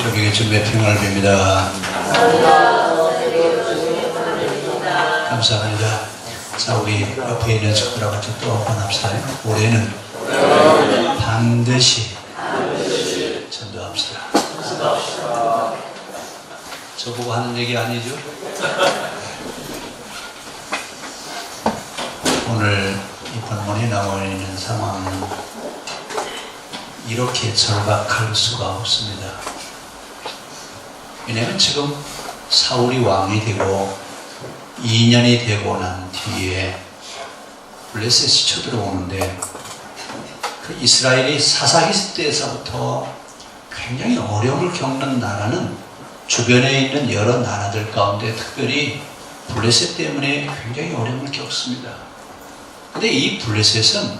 여러분에게 주님의 평안을 빕니다. 감사합니다. 자, 우리 옆에 있는 친구랑 같이 또 한번 합시다. 올해는 반드시 전도합시다. 저보고 하는 얘기 아니죠? 오늘 이 본문에 나와 있는 상황은 이렇게 절박할 수가 없습니다. 왜냐하면 지금 사울이 왕이 되고 2년이 되고 난 뒤에 블레셋이 쳐들어오는데 그 이스라엘이 사사기 때에서부터 굉장히 어려움을 겪는 나라는 주변에 있는 여러 나라들 가운데 특별히 블레셋 때문에 굉장히 어려움을 겪습니다. 근데 이 블레셋은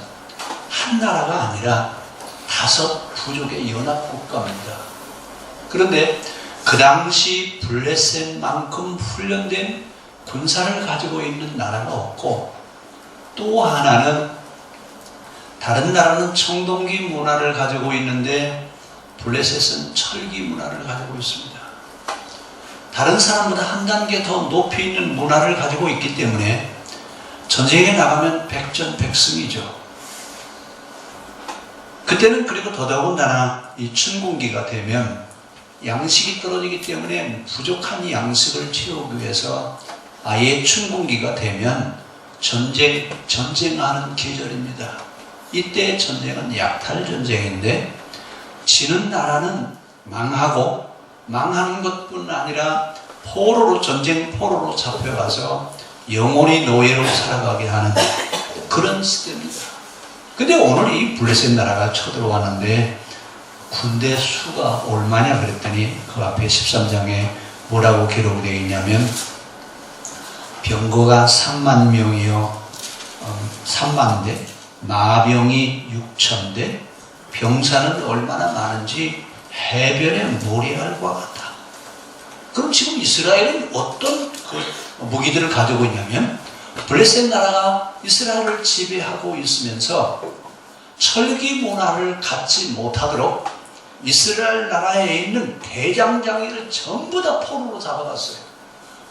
한 나라가 아니라 5 부족의 연합국가입니다. 그런데 그 당시 블레셋만큼 훈련된 군사를 가지고 있는 나라가 없고, 또 하나는 다른 나라는 청동기 문화를 가지고 있는데 블레셋은 철기 문화를 가지고 있습니다. 다른 사람보다 한 단계 더 높이 있는 문화를 가지고 있기 때문에 전쟁에 나가면 백전백승이죠. 그때는 그리고 더더군다나 이 춘궁기가 되면 양식이 떨어지기 때문에 부족한 양식을 채우기 위해서 아예 춘궁기가 되면 전쟁하는 계절입니다. 이때 전쟁은 약탈 전쟁인데 지는 나라는 망하고, 망하는 것뿐 아니라 전쟁 포로로 잡혀가서 영원히 노예로 살아가게 하는 그런 시대입니다. 근데 오늘 이 블레셋 나라가 쳐들어왔는데 군대 수가 얼마냐 그랬더니 그 앞에 13장에 뭐라고 기록되어 있냐면 병거가 3만 명이요, 3만 대, 마병이 6,000대, 병사는 얼마나 많은지 해변의 모래알과 같다. 그럼 지금 이스라엘은 어떤 무기들을 가지고 있냐면 블레셋 나라가 이스라엘을 지배하고 있으면서 철기 문화를 갖지 못하도록 이스라엘 나라에 있는 대장장이를 전부 다 포로로 잡아갔어요.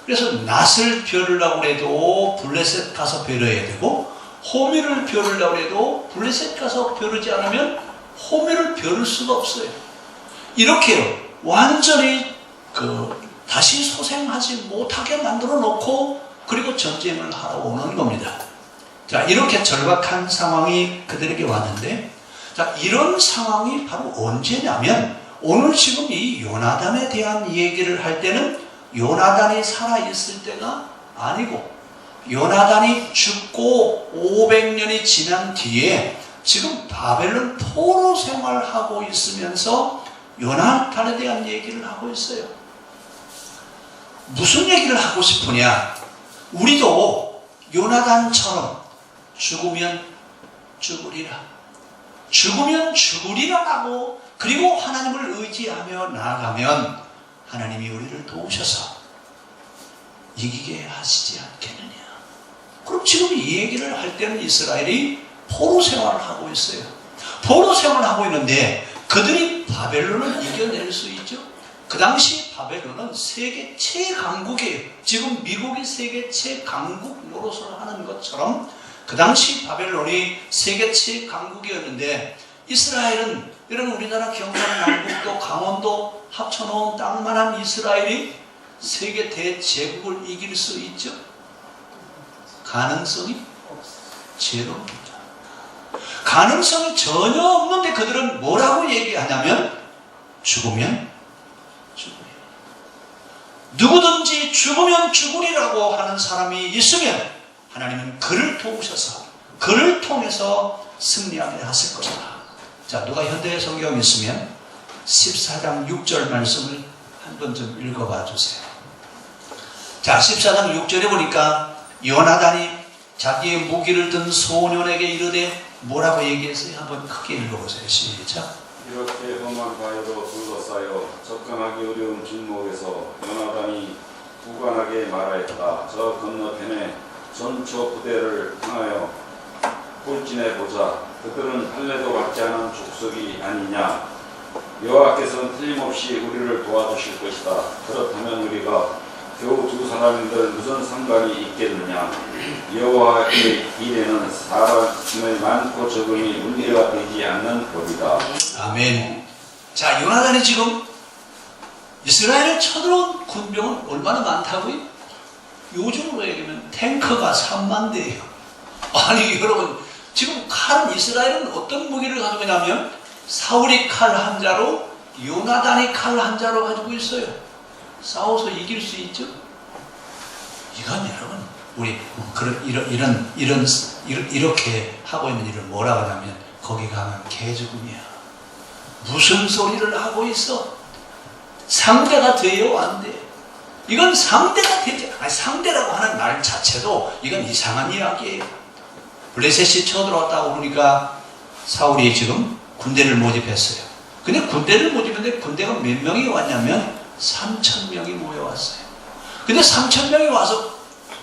그래서 낫을 벼르려고 해도 블레셋 가서 벼려야 되고, 호미를 벼르려고 해도 블레셋 가서 벼르지 않으면 호미를 벼를 수가 없어요. 이렇게 완전히 다시 소생하지 못하게 만들어 놓고 그리고 전쟁을 하러 오는 겁니다. 자, 이렇게 절박한 상황이 그들에게 왔는데, 자, 이런 상황이 바로 언제냐면 오늘 지금 이 요나단에 대한 얘기를 할 때는 요나단이 살아있을 때가 아니고, 요나단이 죽고 500년이 지난 뒤에 지금 바벨론 포로 생활하고 있으면서 요나단에 대한 얘기를 하고 있어요. 무슨 얘기를 하고 싶으냐? 우리도 요나단처럼 죽으면 죽으리라. 죽으면 죽으리라고, 그리고 하나님을 의지하며 나아가면 하나님이 우리를 도우셔서 이기게 하시지 않겠느냐. 그럼 지금 이 얘기를 할 때는 이스라엘이 포로 생활을 하고 있어요. 포로 생활을 하고 있는데 그들이 바벨론을 이겨낼 수 있죠? 그 당시 바벨론은 세계 최강국이에요. 지금 미국이 세계 최강국 노릇을 하는 것처럼 그 당시 바벨론이 세계 최강국이었는데, 이스라엘은 이런 우리나라 경상남북도 강원도 합쳐놓은 땅만한 이스라엘이 세계 대제국을 이길 수 있죠? 가능성이 제로입니다. 가능성이 전혀 없는데 그들은 뭐라고 얘기하냐면 죽으면 죽으리. 누구든지 죽으면 죽으리라고 하는 사람이 있으면 하나님은 그를 도우셔서 그를 통해서 승리하게 하실 것이다. 자, 누가 현대 성경 있으면 14장 6절 말씀을 한번 좀 읽어봐 주세요. 자, 14장 6절에 보니까 요나단이 자기의 무기를 든 소년에게 이르되 뭐라고 얘기했어요? 한번 크게 읽어보세요. 시작. 이렇게 험한 바위로 둘러싸여 접근하기 어려운 길목에서 요나단이 부관하게 말하였다. 저 건너편에 전초 부대를 향하여 굴진해 보자. 그들은 할례도 받지 않은 족속이 아니냐. 여호와께서는 틀림없이 우리를 도와주실 것이다. 그렇다면 우리가 겨우 두 사람인들 무슨 상관이 있겠느냐. 여호와의 일에는 사람의 많고 적음이 문제가 되지 않는 법이다. 아멘. 자, 요나단이 지금 이스라엘에 쳐들어온 군병은 얼마나 많다고요? 요즘으로 얘기하면 탱크가 3만 대예요. 아니 여러분, 지금 칼은, 이스라엘은 어떤 무기를 가지고 있냐면 사울이 칼 한 자로 요나단이 칼 한 자로 가지고 있어요. 싸워서 이길 수 있죠? 이건 여러분, 우리 이렇게 하고 있는 일을 뭐라고 하냐면 거기 가면 개죽음이야. 무슨 소리를 하고 있어? 상대가 돼요? 안 돼? 이건 상대가 되지. 아니, 상대라고 하는 말 자체도 이건 이상한 이야기예요. 블레셋이 쳐들어왔다고 그러니까 사울이 지금 군대를 모집했어요. 근데 군대를 모집했는데 군대가 몇 명이 왔냐면 3,000명이 모여왔어요. 근데 3,000명이 와서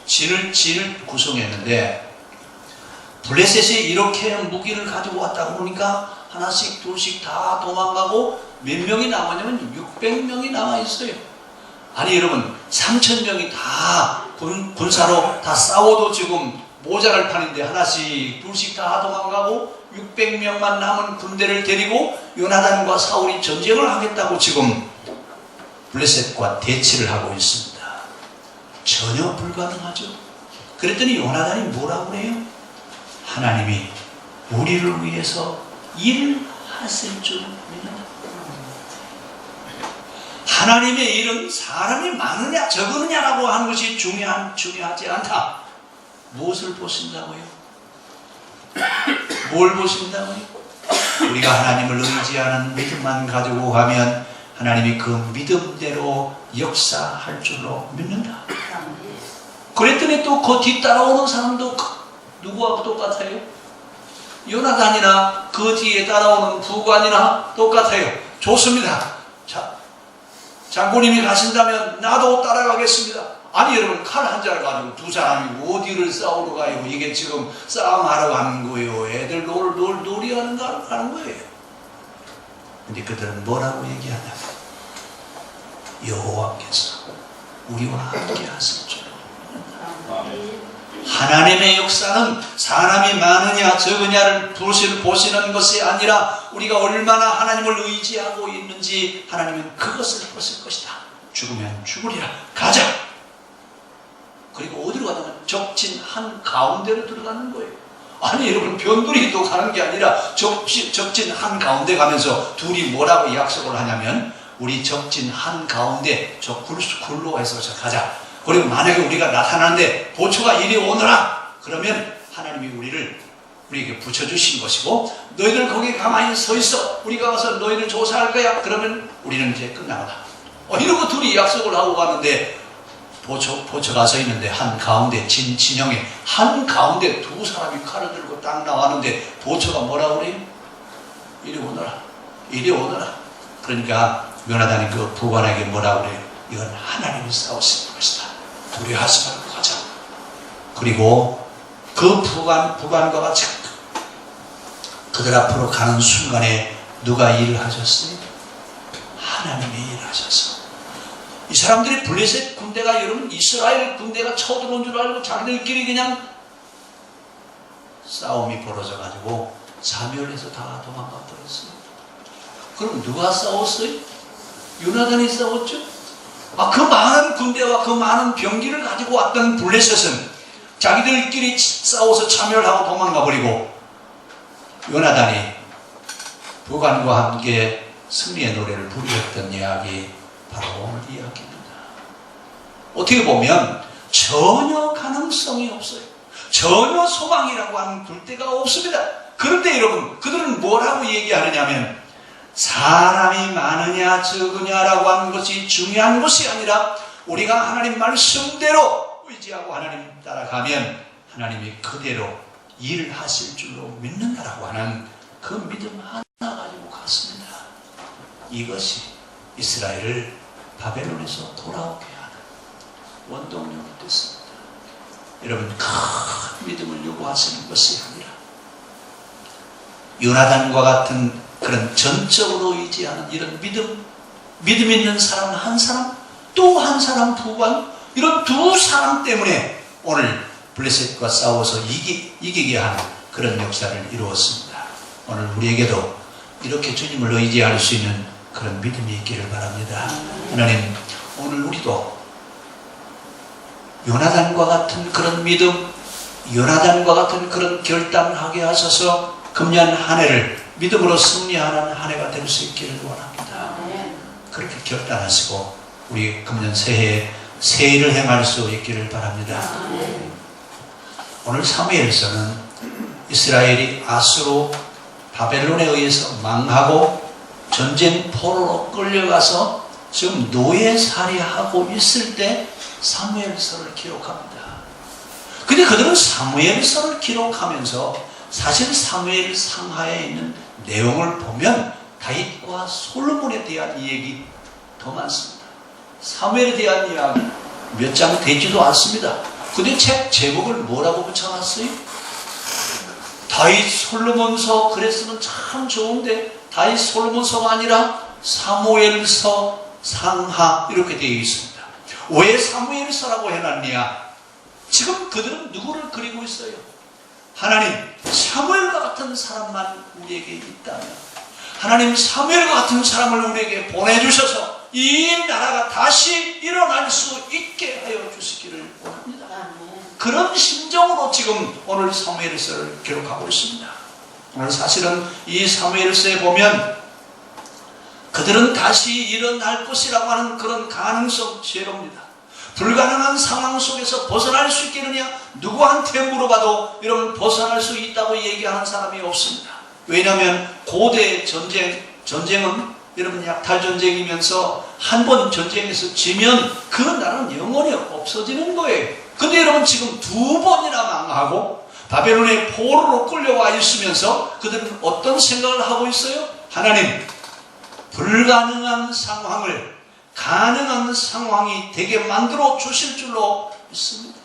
진을 구성했는데 블레셋이 이렇게 무기를 가지고 왔다고 그러니까 하나씩 둘씩 다 도망가고 몇 명이 남았냐면 600명이 남아있어요. 아니 여러분, 3,000명이 다 군사로 다 싸워도 지금 모자랄 판인데 하나씩 둘씩 다 도망가고 600명만 남은 군대를 데리고 요나단과 사울이 전쟁을 하겠다고 지금 블레셋과 대치를 하고 있습니다. 전혀 불가능하죠. 그랬더니 요나단이 뭐라고 그래요? 하나님이 우리를 위해서 일하실 줄 믿는다. 하나님의 일은 사람이 많으냐 적으느냐라고 하는 것이 중요하지 않다. 무엇을 보신다고요? 뭘 보신다고요? 우리가 하나님을 의지하는 믿음만 가지고 가면 하나님이 그 믿음대로 역사할 줄로 믿는다. 그랬더니 또 그 뒤따라오는 사람도 누구하고 똑같아요? 요나단이나 그 뒤에 따라오는 부관이나 똑같아요. 좋습니다. 자, 장군님이 가신다면 나도 따라가겠습니다. 아니 여러분, 칼 한 자를 가지고 두 사람이 어디를 싸우러 가요? 이게 지금 싸움하러 가는 거예요. 애들 놀이하는 거예요. 근데 그들은 뭐라고 얘기하냐? 여호와께서 우리와 함께 하실 줄. 하나님의 역사는 사람이 많으냐 적으냐를 보시는 것이 아니라 우리가 얼마나 하나님을 의지하고 있는지 하나님은 그것을 보실 것이다. 죽으면 죽으리라. 가자. 그리고 어디로 가냐면 적진 한 가운데로 들어가는 거예요. 아니 여러분, 변두리도 가는 게 아니라 적진 한 가운데 가면서 둘이 뭐라고 약속을 하냐면 우리 적진 한 가운데 저 굴로 해서 가자. 그리고 만약에 우리가 나타나는데 보초가 이리 오너라, 그러면 하나님이 우리에게 붙여주신 것이고 너희들 거기 가만히 서 있어. 우리가 가서 너희를 조사할 거야. 그러면 우리는 이제 끝나거다. 이러고 둘이 약속을 하고 갔는데 보초가 서 있는데 한 가운데 진영에 한 가운데 두 사람이 칼을 들고 딱 나왔는데 보초가 뭐라고 그래요? 이리 오너라. 이리 오너라. 그러니까 요나단이 그 부관에게 뭐라고 그래요? 이건 하나님이 싸우시는 것이다. 두려워하지 말고 가자. 그리고 그 부관과 같이 그들 앞으로 가는 순간에 누가 일을 하셨어요? 하나님이 일하셔서. 이 사람들이 블레셋 군대가, 여러분 이스라엘 군대가 쳐들어온 줄 알고 자기들끼리 그냥 싸움이 벌어져가지고 사멸해서 다 도망가 버렸어요. 그럼 누가 싸웠어요? 요나단이 싸웠죠? 그 많은 군대와 그 많은 병기를 가지고 왔던 블레셋은 자기들끼리 싸워서 참여하고 도망가 버리고 요나단이 부관과 함께 승리의 노래를 부르셨던 이야기, 바로 오늘 이야기입니다. 어떻게 보면 전혀 가능성이 없어요. 전혀 소망이라고 하는 굴대가 없습니다. 그런데 여러분, 그들은 뭐라고 얘기하느냐 하면 사람이 많으냐 적으냐라고 하는 것이 중요한 것이 아니라 우리가 하나님 말씀대로 의지하고 하나님 따라가면 하나님이 그대로 일하실 줄로 믿는다라고 하는 그 믿음 하나 가지고 갔습니다. 이것이 이스라엘을 바벨론에서 돌아오게 하는 원동력이 됐습니다. 여러분, 큰 믿음을 요구하시는 것이 아니라 요나단과 같은 그런 전적으로 의지하는 이런 믿음 있는 사람 한 사람, 또 한 사람 부관, 이런 두 사람 때문에 오늘 블레셋과 싸워서 이기게 하는 그런 역사를 이루었습니다. 오늘 우리에게도 이렇게 주님을 의지할 수 있는 그런 믿음이 있기를 바랍니다. 하나님, 오늘 우리도 요나단과 같은 그런 믿음, 요나단과 같은 그런 결단하게 하셔서 금년 한 해를 믿음으로 승리하는 한 해가 될 수 있기를 원합니다. 그렇게 결단하시고 우리 금년 새해에 새 일을 행할 수 있기를 바랍니다. 오늘 사무엘서는 이스라엘이 아수로 바벨론에 의해서 망하고 전쟁 포로로 끌려가서 지금 노예살이하고 있을 때 사무엘서를 기록합니다. 근데 그들은 사무엘서를 기록하면서 사실 사무엘 상하에 있는 내용을 보면 다윗과 솔로몬에 대한 이야기 더 많습니다. 사무엘에 대한 이야기 몇 장 되지도 않습니다. 근데 책 제목을 뭐라고 붙여놨어요? 다윗 솔로몬서. 그랬으면 참 좋은데 다윗 솔로몬서가 아니라 사무엘서 상하 이렇게 되어 있습니다. 왜 사무엘서라고 해놨냐? 지금 그들은 누구를 그리고 있어요? 하나님, 사무엘과 같은 사람만 우리에게 있다면, 하나님 사무엘과 같은 사람을 우리에게 보내주셔서 이 나라가 다시 일어날 수 있게 하여 주시기를 원합니다. 그런 심정으로 지금 오늘 사무엘서를 기록하고 있습니다. 오늘 사실은 이 사무엘서에 보면 그들은 다시 일어날 것이라고 하는 그런 가능성 제로입니다. 불가능한 상황 속에서 벗어날 수 있겠느냐? 누구한테 물어봐도 여러분 벗어날 수 있다고 얘기하는 사람이 없습니다. 왜냐하면 고대 전쟁은 여러분 약탈전쟁이면서 한 번 전쟁에서 지면 그 나라는 영원히 없어지는 거예요. 근데 여러분 지금 두 번이나 망하고 바벨론의 포로로 끌려와 있으면서 그들은 어떤 생각을 하고 있어요? 하나님, 불가능한 상황을 가능한 상황이 되게 만들어 주실 줄로 믿습니다.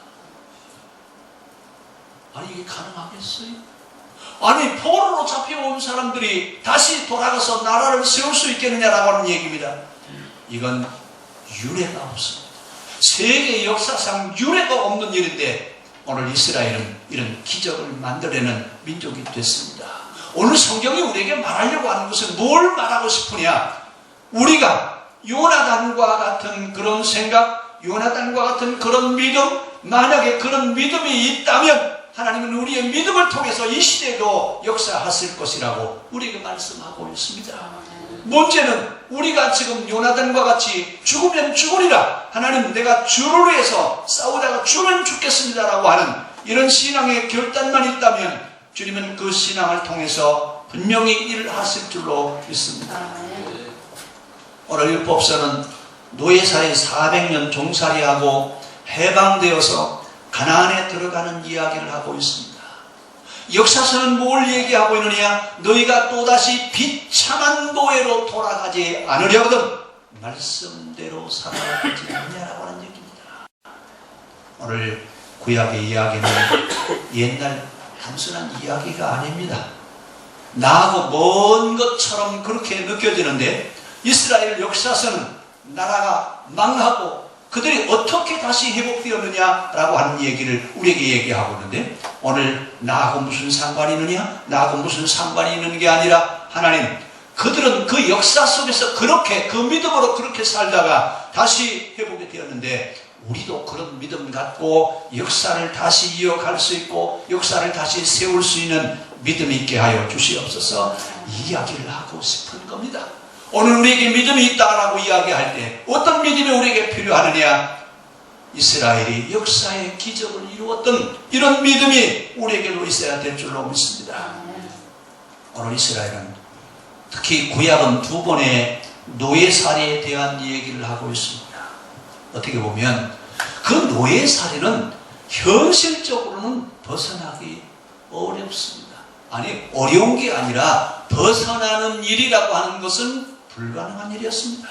아니, 이게 가능하겠어요? 아니, 포로로 잡혀온 사람들이 다시 돌아가서 나라를 세울 수 있겠느냐라고 하는 얘기입니다. 이건 유례가 없습니다. 세계 역사상 유례가 없는 일인데 오늘 이스라엘은 이런 기적을 만들어내는 민족이 됐습니다. 오늘 성경이 우리에게 말하려고 하는 것은 뭘 말하고 싶으냐? 우리가 요나단과 같은 그런 생각, 요나단과 같은 그런 믿음, 만약에 그런 믿음이 있다면 하나님은 우리의 믿음을 통해서 이 시대에도 역사하실 것이라고 우리에게 말씀하고 있습니다. 문제는 우리가 지금 요나단과 같이 죽으면 죽으리라, 하나님 내가 주를 위해서 싸우다가 죽으면 죽겠습니다라고 하는 이런 신앙의 결단만 있다면 주님은 그 신앙을 통해서 분명히 일을 하실 줄로 믿습니다. 오늘 율법서는 노예사에 400년 종살이하고 해방되어서 가나안에 들어가는 이야기를 하고 있습니다. 역사서는 뭘 얘기하고 있느냐? 너희가 또다시 비참한 노예로 돌아가지 않으려거든 말씀대로 살아야 되지 않냐라고 하는 얘기입니다. 오늘 구약의 이야기는 옛날 단순한 이야기가 아닙니다. 나하고 먼 것처럼 그렇게 느껴지는데 이스라엘 역사서는 나라가 망하고 그들이 어떻게 다시 회복되었느냐라고 하는 얘기를 우리에게 얘기하고 있는데 오늘 나하고 무슨 상관이 있느냐? 나하고 무슨 상관이 있는 게 아니라 하나님, 그들은 그 역사 속에서 그렇게 그 믿음으로 그렇게 살다가 다시 회복이 되었는데 우리도 그런 믿음 갖고 역사를 다시 이어갈 수 있고 역사를 다시 세울 수 있는 믿음이 있게 하여 주시옵소서. 이야기를 하고 싶은 겁니다. 오늘 우리에게 믿음이 있다라고 이야기할 때 어떤 믿음이 우리에게 필요하느냐? 이스라엘이 역사의 기적을 이루었던 이런 믿음이 우리에게도 있어야 될 줄로 믿습니다. 오늘 이스라엘은 특히 구약은 두 번의 노예살이에 대한 얘기를 하고 있습니다. 어떻게 보면 그 노예살이는 현실적으로는 벗어나기 어렵습니다. 아니, 어려운 게 아니라 벗어나는 일이라고 하는 것은 불가능한 일이었습니다.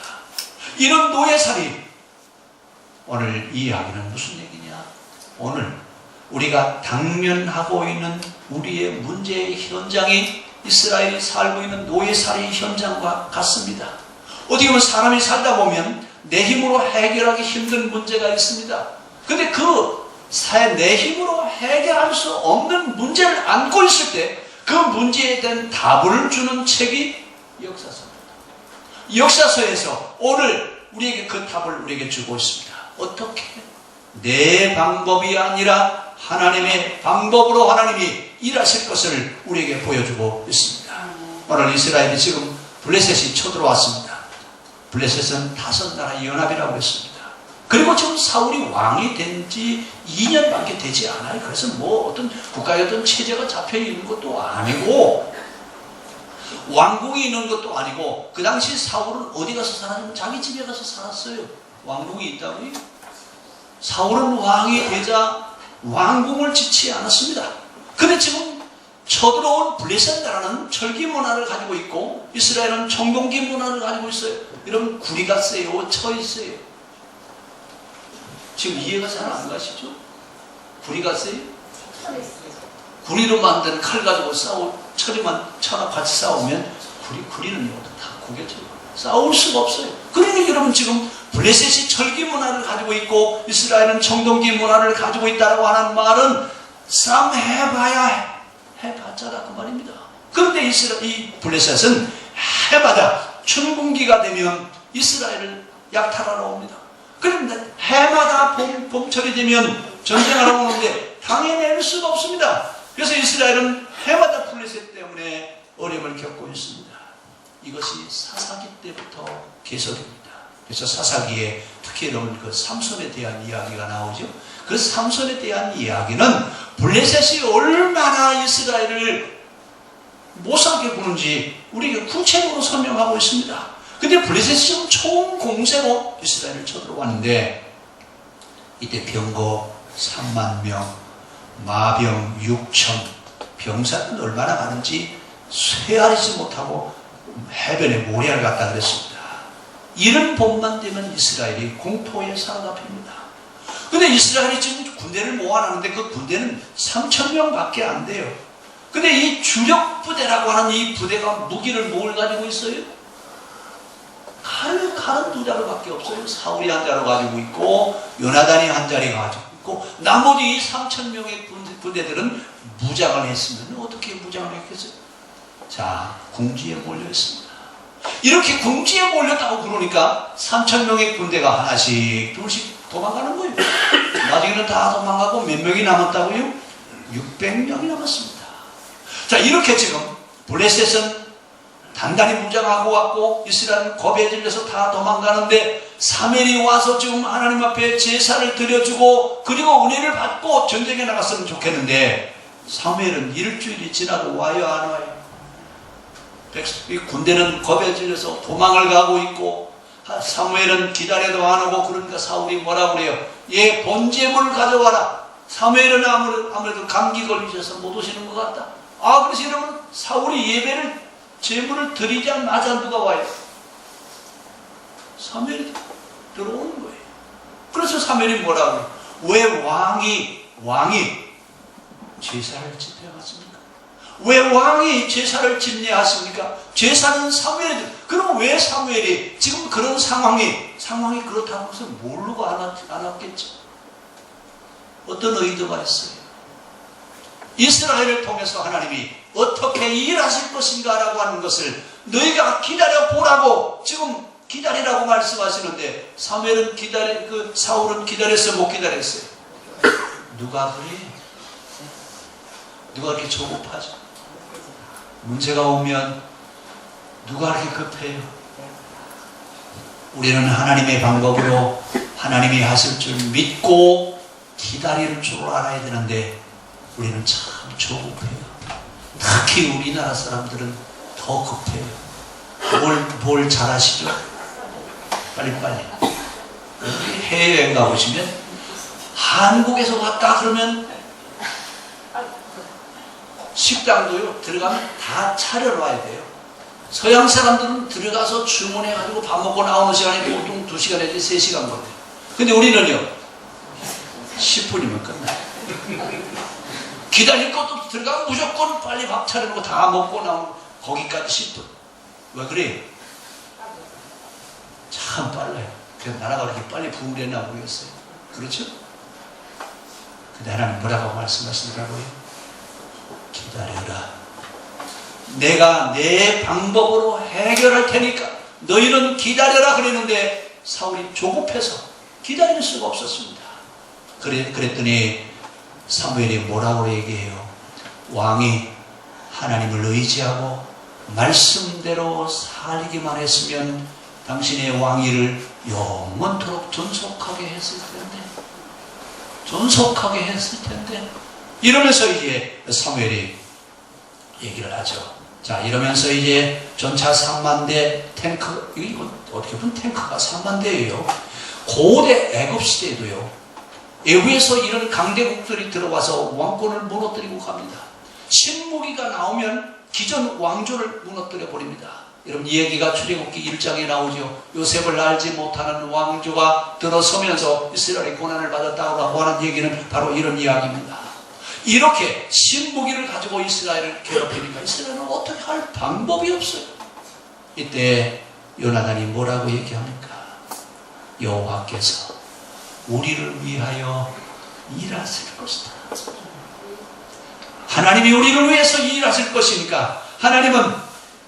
이런 노예살이, 오늘 이 이야기는 무슨 얘기냐? 오늘 우리가 당면하고 있는 우리의 문제의 현장이 이스라엘이 살고 있는 노예살이 현장과 같습니다. 어떻게 보면 사람이 살다 보면 내 힘으로 해결하기 힘든 문제가 있습니다. 근데 내 힘으로 해결할 수 없는 문제를 안고 있을 때 그 문제에 대한 답을 주는 책이 역사서입니다. 역사서에서 오늘 우리에게 그 답을 우리에게 주고 있습니다. 어떻게? 내 방법이 아니라 하나님의 방법으로 하나님이 일하실 것을 우리에게 보여주고 있습니다. 오늘 이스라엘이 지금 블레셋이 쳐들어왔습니다. 블레셋은 5나라 연합이라고 했습니다. 그리고 지금 사울이 왕이 된 지 2년밖에 되지 않아요. 그래서 뭐 어떤 국가의 어떤 체제가 잡혀 있는 것도 아니고 왕궁이 있는 것도 아니고, 그 당시 사울은 어디 가서 살았냐면 자기 집에 가서 살았어요. 왕궁이 있다고요? 사울은 왕이 되자 왕궁을 짓지 않았습니다. 근데 지금 쳐들어온 블레셋 나라는 철기 문화를 가지고 있고 이스라엘은 청동기 문화를 가지고 있어요. 이런 구리가 세요, 쳐 있어요. 지금 이해가 잘 안 가시죠? 구리가 세요? 구리로 만든 칼 가지고 철이랑 같이 싸우면 구리는 다 구겨져요. 싸울 수가 없어요. 그러니 여러분, 지금 블레셋이 철기 문화를 가지고 있고 이스라엘은 청동기 문화를 가지고 있다고 하는 말은 싸움 해봤자라 그 말입니다. 그런데 이 블레셋은 해마다春분기가 되면 이스라엘을 약탈하러 옵니다. 그런데 해마다 봄철이 되면 전쟁하러 오는데 당해낼 수가 없습니다. 그래서 이스라엘은 해마다 블레셋 때문에 어려움을 겪고 있습니다. 이것이 사사기 때부터 계속입니다. 그래서 사사기에 특히 여러분 그 삼손에 대한 이야기가 나오죠. 그 삼손에 대한 이야기는 블레셋이 얼마나 이스라엘을 못 살게 구는지 우리에게 구체적으로 설명하고 있습니다. 근데 블레셋이 지금 총공세로 이스라엘을 쳐들어왔는데 이때 병거 3만 명, 마병 6천, 병사는 얼마나 많은지 쇠하리지 못하고 해변에 모래알 갔다 그랬습니다. 이런 봄만 되면 이스라엘이 공포에 사로잡힙니다. 근데 이스라엘이 지금 군대를 모아놨는데 그 군대는 3,000명밖에 안 돼요. 근데 이 주력 부대라고 하는 이 부대가 무기를 뭘 가지고 있어요? 칼은 2자루밖에 없어요. 사울이 1자루 가지고 있고 요나단이 1자루 가지고 있고 나머지 이 3,000명의 부대들은 무장을 했으면 어떻게 무장을 했겠어요? 자, 궁지에 몰려 있습니다. 이렇게 궁지에 몰렸다고 그러니까 3,000명의 군대가 하나씩 둘씩 도망가는 거예요. 나중에는 다 도망가고 몇 명이 남았다고요? 600명이 남았습니다. 자, 이렇게 지금 블레셋은 단단히 무장하고 왔고 이스라엘은 겁에 질려서 다 도망가는데 사무엘이 와서 지금 하나님 앞에 제사를 드려주고 그리고 은혜를 받고 전쟁에 나갔으면 좋겠는데 사무엘은 일주일이 지나도 와요, 안 와요? 이 군대는 겁에 질려서 도망을 가고 있고 사무엘은 기다려도 안 오고 그러니까 사울이 뭐라고 그래요? 얘 번제물을 가져와라. 사무엘은 아무래도 감기 걸리셔서 못 오시는 것 같다. 그래서 여러분, 사울이 제물을 드리자마자 누가 와요? 사무엘이 들어오는 거예요. 그래서 사무엘이 뭐라고 해요? 왜 왕이 제사를 지내하십니까? 왜 왕이 제사를 집례하십니까? 제사는 사무엘이. 그럼 왜 사무엘이 지금 그런 상황이 그렇다고 해서 모르고 안 왔겠죠? 어떤 의도가 있어요? 이스라엘을 통해서 하나님이 어떻게 일하실 것인가 라고 하는 것을 너희가 기다려보라고 지금 기다리라고 말씀하시는데 사울은 기다렸어요, 못 기다렸어요? 누가 그래? 누가 그렇게 조급하죠? 문제가 오면 누가 그렇게 급해요? 우리는 하나님의 방법으로 하나님이 하실 줄 믿고 기다릴 줄 알아야 되는데 우리는 참 조급해요. 특히 우리나라 사람들은 더 급해요. 뭘 잘하시죠? 빨리빨리. 해외여행 가보시면 한국에서 왔다 그러면 식당도요, 들어가면 다 차려놔야 돼요. 서양 사람들은 들어가서 주문해가지고 밥 먹고 나오는 시간이 보통 2시간 내지 3시간 걸려요. 근데 우리는요, 10분이면 끝나요. 기다릴 것도 없이 들어가면 무조건 빨리 밥 차려놓고 다 먹고 나오는 거기까지 10분. 왜 그래요? 참 빨라요. 그래서 나라가 그렇게 빨리 부흥되나 모르겠어요. 그렇죠? 근데 하나님 뭐라고 말씀하시더라고요? 기다려라. 내가 내 방법으로 해결할 테니까 너희는 기다려라 그랬는데 사울이 조급해서 기다릴 수가 없었습니다. 그랬더니 사무엘이 뭐라고 얘기해요? 왕이 하나님을 의지하고 말씀대로 살기만 했으면 당신의 왕위를 영원토록 존속하게 했을 텐데 이러면서 이제 사무엘이 얘기를 하죠. 자, 이러면서 이제 전차 3만 대 탱크, 이거 어떻게 보면 탱크가 3만 대예요. 고대 애굽 시대에도요, 애국에서 이런 강대국들이 들어와서 왕권을 무너뜨리고 갑니다. 신무기가 나오면 기존 왕조를 무너뜨려 버립니다. 여러분, 이 얘기가 출애굽기 1장에 나오죠. 요셉을 알지 못하는 왕조가 들어서면서 이스라엘이 고난을 받았다고 하는 얘기는 바로 이런 이야기입니다. 이렇게 신무기를 가지고 이스라엘을 괴롭히니까 이스라엘은 어떻게 할 방법이 없어요. 이때 요나단이 뭐라고 얘기합니까? 여호와께서 우리를 위하여 일하실 것이다. 하나님이 우리를 위해서 일하실 것이니까 하나님은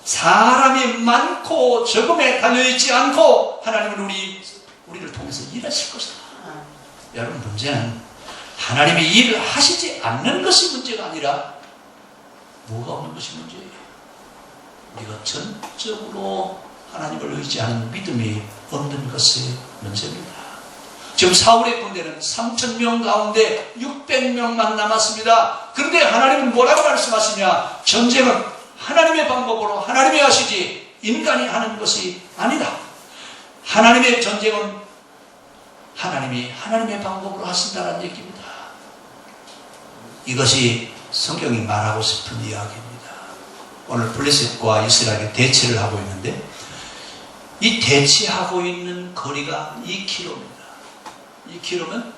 사람이 많고 적음에 달려있지 않고 하나님은 우리를 통해서 일하실 것이다. 여러분, 문제는 하나님이 일을 하시지 않는 것이 문제가 아니라 뭐가 없는 것이 문제예요. 우리가 전적으로 하나님을 의지하는 믿음이 없는 것이 문제입니다. 지금 사울의 군대는 3,000명 가운데 600명만 남았습니다. 그런데 하나님은 뭐라고 말씀하시냐? 전쟁은 하나님의 방법으로 하나님이 하시지 인간이 하는 것이 아니다. 하나님의 전쟁은 하나님이 하나님의 방법으로 하신다는 얘기입니다. 이것이 성경이 말하고 싶은 이야기입니다. 오늘 블레셋과 이스라엘이 대치를 하고 있는데 이 대치하고 있는 거리가 2km입니다. 2km면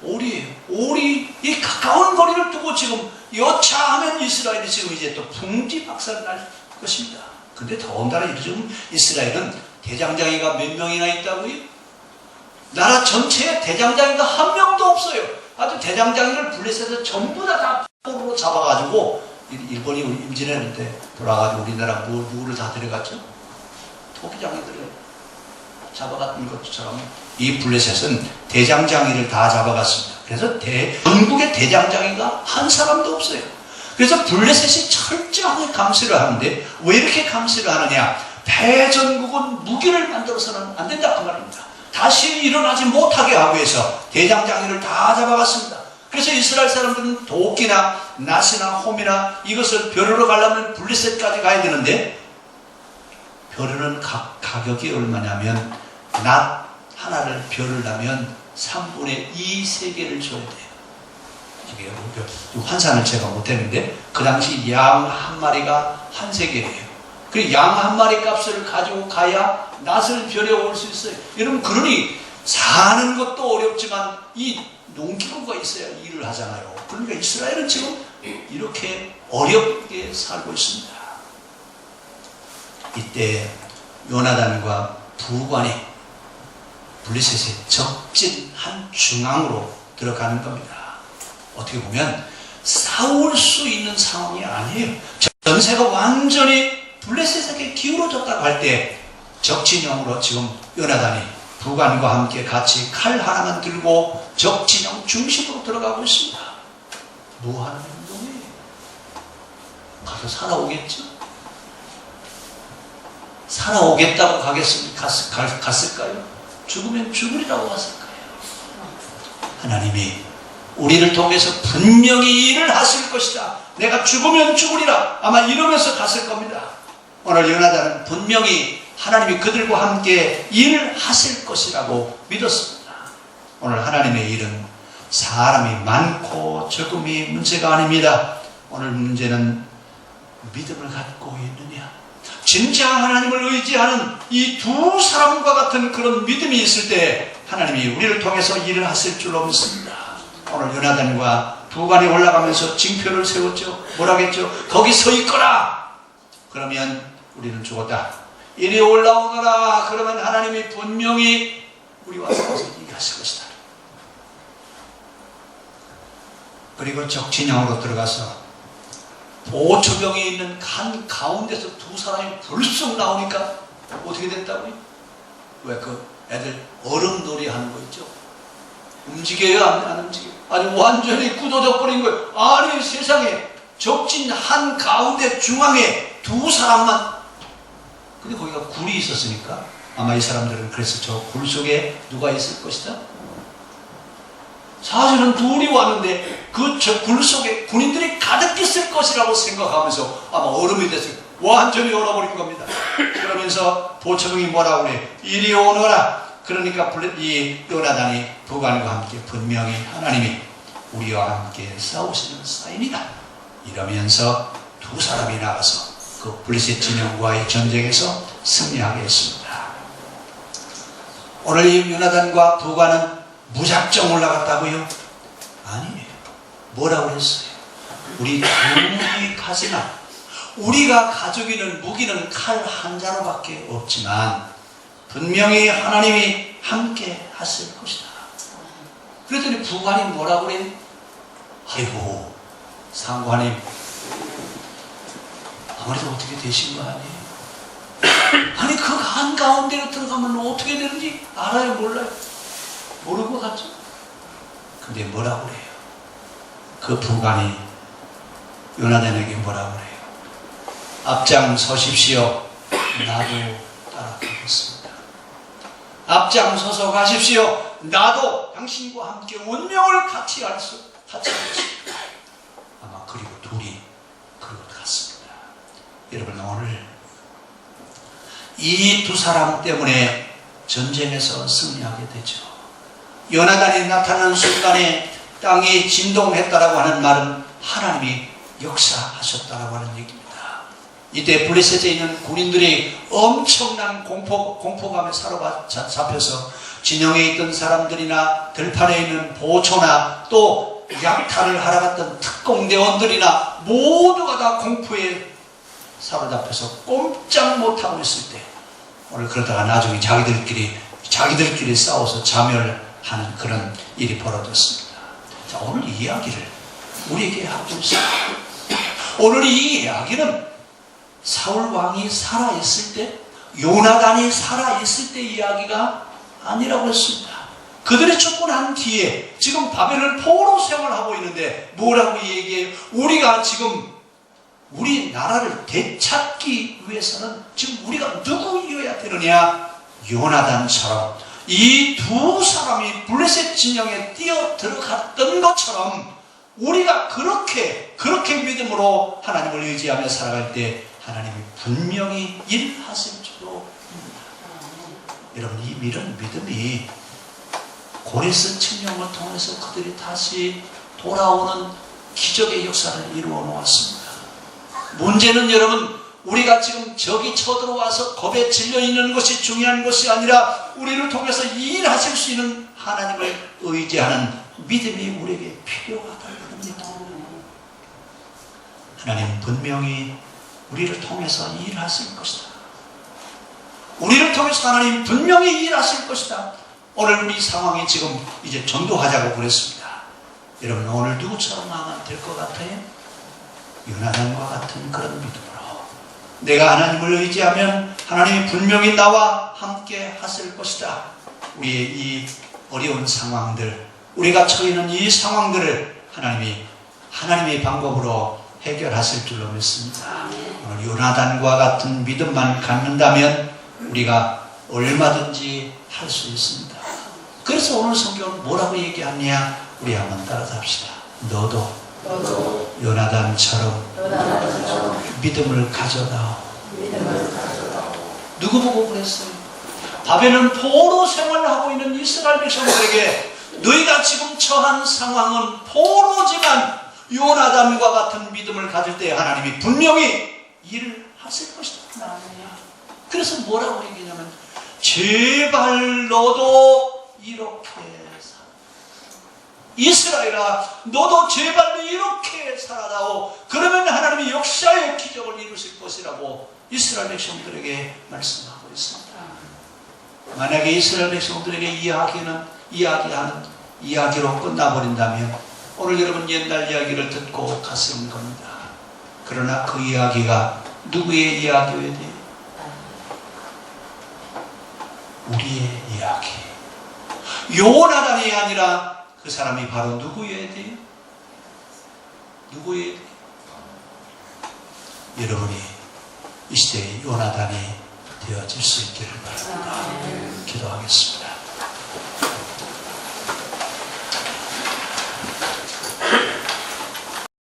오리예요. 오리, 이 가까운 거리를 두고 지금 여차하면 이스라엘이 지금 이제 또 풍지박살 날 것입니다. 근데 더군다나 요즘 이스라엘은 대장장이가 몇 명이나 있다고요? 나라 전체에 대장장이가 한 명도 없어요. 아주 대장장이를 블레셋에서 전부 다 포로로 잡아가지고 일본이 임진했는데 돌아가지고 우리나라 누구를 다 데려갔죠? 토기장이들을 잡아갔던 것처럼 이 블레셋은 대장장이를 다 잡아갔습니다. 그래서 전국의 대장장이가 한 사람도 없어요. 그래서 블레셋이 철저하게 감시를 하는데 왜 이렇게 감시를 하느냐? 패전국은 무기를 만들어서는 안 된다 그 말입니다. 다시 일어나지 못하게 하기 위해서 대장장이를 다 잡아갔습니다. 그래서 이스라엘 사람들은 도끼나 낫이나 홈이나 이것을 벼르러 가려면 블레셋까지 가야 되는데 벼르는 가격이 얼마냐면 낫 하나를 벼르려면 3분의 2 세계를 줘야 돼요. 이게 환산을 제가 못했는데 그 당시 양 한 마리가 한 세계예요. 그 양 한 마리 값을 가지고 가야 낫을 벼려올 수 있어요. 여러분, 그러니 사는 것도 어렵지만 이 농기구가 있어야 일을 하잖아요. 그러니까 이스라엘은 지금 이렇게 어렵게 살고 있습니다. 이때 요나단과 부관이 블레셋의 적진 한 중앙으로 들어가는 겁니다. 어떻게 보면 싸울 수 있는 상황이 아니에요. 전세가 완전히 블레셋에게 기울어졌다고 할 때 적진영으로 지금 요나단이 부관과 함께 같이 칼 하나만 들고 적진영 중심으로 들어가고 있습니다. 뭐 하는 행동이에요? 가서 살아오겠죠? 살아오겠다고 갔을까요? 죽으면 죽으리라고 왔을까요? 하나님이 우리를 통해서 분명히 일을 하실 것이다. 내가 죽으면 죽으리라. 아마 이러면서 갔을 겁니다. 오늘 요나단은 분명히 하나님이 그들과 함께 일을 하실 것이라고 믿었습니다. 오늘 하나님의 일은 사람이 많고 적음이 문제가 아닙니다. 오늘 문제는 믿음을 갖고 있느냐. 진짜 하나님을 의지하는 이 두 사람과 같은 그런 믿음이 있을 때 하나님이 우리를 통해서 일을 하실 줄로 믿습니다. 오늘 요나단과 부관이 올라가면서 징표를 세웠죠. 뭐라겠죠? 거기 서 있거라. 그러면 우리는 죽었다. 이리 올라오너라. 그러면 하나님이 분명히 우리와 싸워서 이기하실 것이다. 그리고 적진영으로 들어가서 보초병에 있는 간 가운데서 두 사람이 불쑥 나오니까 어떻게 됐다고요? 왜 그 애들 얼음놀이 하는 거 있죠? 움직여요? 안 움직여요? 아주 완전히 굳어져 버린 거예요. 아니 세상에 적진 한 가운데 중앙에 두 사람만. 근데 거기가 굴이 있었으니까 아마 이 사람들은 그래서 저 굴 속에 누가 있을 것이다? 사실은 둘이 왔는데 그 저 굴 속에 군인들이 가득 있을 것이라고 생각하면서 아마 얼음이 됐어요. 완전히 얼어버린 겁니다. 그러면서 보초병이 뭐라고 그래? 이리 오너라. 그러니까 이 요나단이 부관과 함께 분명히 하나님이 우리와 함께 싸우시는 사인이다. 이러면서 두 사람이 나가서 그 블레셋 진영과의 전쟁에서 승리하게 했습니다. 오늘 이 요나단과 부관은 무작정 올라갔다고요? 아니에요. 뭐라고 했어요? 우리 둘이 가지나 우리가 가지고 있는 무기는 칼 한 자루밖에 없지만 분명히 하나님이 함께 하실 것이다. 그랬더니 부관이 뭐라고 그래요? 아이고 상관님 아무래도 어떻게 되신 거 아니에요? 아니 그 한가운데로 들어가면 어떻게 되는지 알아요? 몰라요? 모르는 것 같죠? 근데 뭐라고 그래요? 그 부관이 요나단에게 뭐라고 그래요? 앞장서십시오. 나도 따라가겠습니다. 앞장서서 가십시오. 나도 당신과 함께 운명을 같이 할 것입니다. 아마 그리고 둘이 그리고 갔습니다. 여러분 오늘 이 두 사람 때문에 전쟁에서 승리하게 되죠. 요나단이 나타나는 순간에 땅이 진동했다라고 하는 말은 하나님이 역사하셨다라고 하는 얘기입니다. 이때 블레셋에 있는 군인들이 엄청난 공포감에 사로잡혀서 진영에 있던 사람들이나 들판에 있는 보초나 또 약탈을 하러 갔던 특공대원들이나 모두가 다 공포에 사로잡혀서 꼼짝 못하고 있을 때 오늘 그러다가 나중에 자기들끼리 싸워서 자멸하는 그런 일이 벌어졌습니다. 자, 오늘 이 이야기를 우리에게 하고 있습니다. 오늘 이 이야기는 사울 왕이 살아있을 때, 요나단이 살아있을 때 이야기가 아니라고 했습니다. 그들이 쫓겨난 뒤에 지금 바벨론 포로 생활하고 있는데 뭐라고 얘기해요? 우리가 지금 우리 나라를 되찾기 위해서는 지금 우리가 누구여야 되느냐? 요나단처럼 이 두 사람이 블레셋 진영에 뛰어 들어갔던 것처럼 우리가 그렇게 믿음으로 하나님을 의지하며 살아갈 때 하나님이 분명히 일하실 줄로 믿습니다. 여러분 이 믿음이 고레스 칙령을 통해서 그들이 다시 돌아오는 기적의 역사를 이루어 놓았습니다. 문제는 여러분 우리가 지금 적이 쳐들어와서 겁에 질려 있는 것이 중요한 것이 아니라 우리를 통해서 일하실 수 있는 하나님을 의지하는 믿음이 우리에게 필요하다는 겁니다. 하나님 분명히 우리를 통해서 일하실 것이다. 우리를 통해서 하나님 분명히 일하실 것이다. 오늘 우리 상황이 지금 이제 전도하자고 그랬습니다. 여러분 오늘 누구처럼 하면 될 것 같아요? 요나단과 같은 그런 믿음으로 내가 하나님을 의지하면 하나님이 분명히 나와 함께 하실 것이다. 우리의 이 어려운 상황들, 우리가 처해 있는 이 상황들을 하나님의 방법으로 해결하실 줄로 믿습니다. 오늘 요나단과 같은 믿음만 갖는다면 우리가 얼마든지 할 수 있습니다. 그래서 오늘 성경은 뭐라고 얘기하냐? 우리 한번 따라잡시다. 너도 너도 요나단처럼 믿음을 가져다오. 누구 보고 그랬어요? 바벨론 포로 생활하고 있는 이스라엘 백성들에게 너희가 지금 처한 상황은 포로지만 요나단과 같은 믿음을 가질 때 하나님이 분명히 일을 하실 것이다. 그래서 뭐라고 얘기냐면 제발 너도 이렇게 살아. 이스라엘아 너도 제발 이렇게 살아다오. 그러면 하나님이 역사의 기적을 이루실 것이라고 이스라엘 백성들에게 말씀하고 있습니다. 만약에 이스라엘 백성들에게 이야기하는 이야기로 끝나버린다면 오늘 여러분 옛날 이야기를 듣고 갔을 겁니다. 그러나 그 이야기가 누구의 이야기여야 돼요? 우리의 이야기. 요나단이 아니라 그 사람이 바로 누구여야 돼요? 누구여야 돼요? 여러분이 이 시대의 요나단이 되어질 수 있기를 바랍니다. 기도하겠습니다.